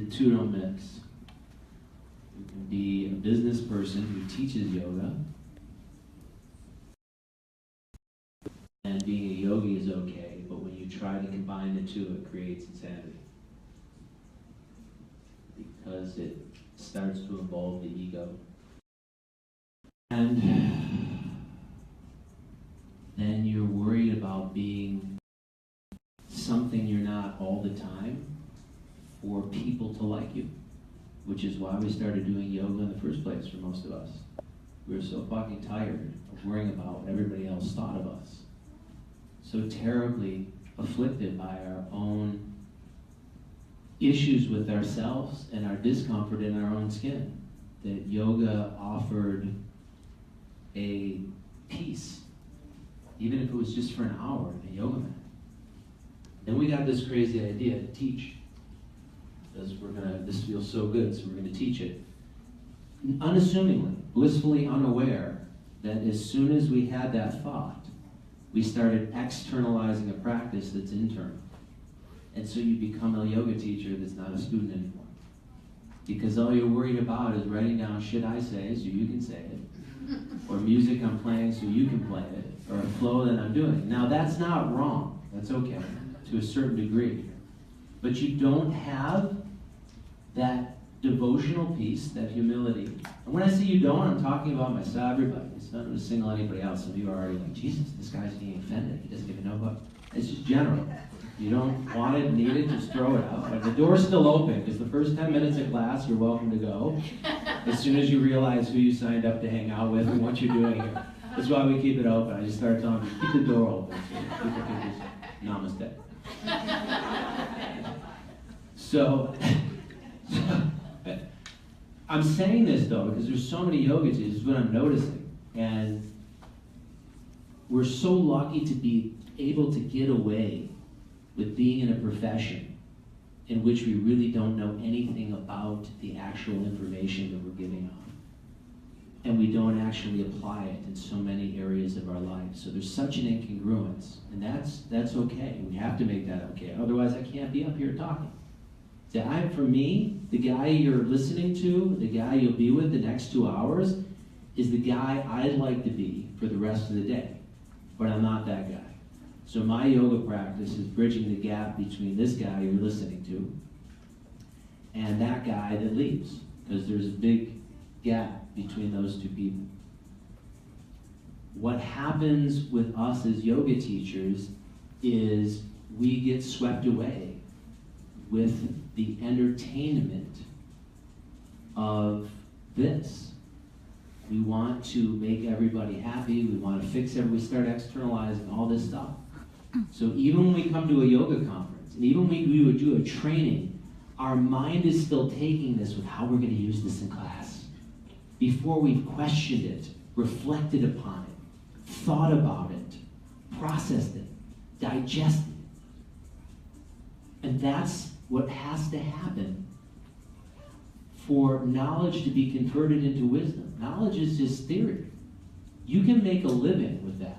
the two don't mix. You can be a business person who teaches yoga, and being a yogi is okay, but when you try to combine the two, it creates insanity. Because it starts to involve the ego. And then you're worried about being something you're not all the time for people to like you, which is why we started doing yoga in the first place for most of us. We were so fucking tired of worrying about what everybody else thought of us. So terribly afflicted by our own issues with ourselves and our discomfort in our own skin, that yoga offered a peace, even if it was just for an hour in a yoga mat. Then we got this crazy idea to teach, because this feels so good, so we're gonna teach it. Unassumingly, blissfully unaware that as soon as we had that thought, we started externalizing a practice that's internal. And so you become a yoga teacher that's not a student anymore. Because all you're worried about is writing down shit I say so you can say it, or music I'm playing so you can play it, or a flow that I'm doing. Now that's not wrong, that's okay, to a certain degree. But you don't have that devotional piece, that humility. And when I say you don't, I'm talking about myself, everybody. It's not to single anybody else. Some of you are already like, Jesus, this guy's getting offended. He doesn't even know what. It's just general. You don't want it, need it, just throw it out. But the door's still open, because the first 10 minutes of class, you're welcome to go. As soon as you realize who you signed up to hang out with and what you're doing here. That's why we keep it open. I just started telling people, keep the door open. So people can just, namaste. So, I'm saying this though, because there's so many yoga teachers, this is what I'm noticing. And we're so lucky to be able to get away with being in a profession in which we really don't know anything about the actual information that we're giving off. And we don't actually apply it in so many areas of our life. So there's such an incongruence, and that's okay. We have to make that okay. Otherwise, I can't be up here talking. So for me, the guy you're listening to, the guy you'll be with the next 2 hours, is the guy I'd like to be for the rest of the day. But I'm not that guy. So my yoga practice is bridging the gap between this guy you're listening to and that guy that leaves, because there's a big gap between those two people. What happens with us as yoga teachers is we get swept away with the entertainment of this. We want to make everybody happy, we want to fix everybody, we start externalizing all this stuff. So even when we come to a yoga conference, and even when we would do a training, our mind is still taking this with how we're going to use this in class. Before we've questioned it, reflected upon it, thought about it, processed it, digested it. And that's what has to happen for knowledge to be converted into wisdom. Knowledge is just theory. You can make a living with that.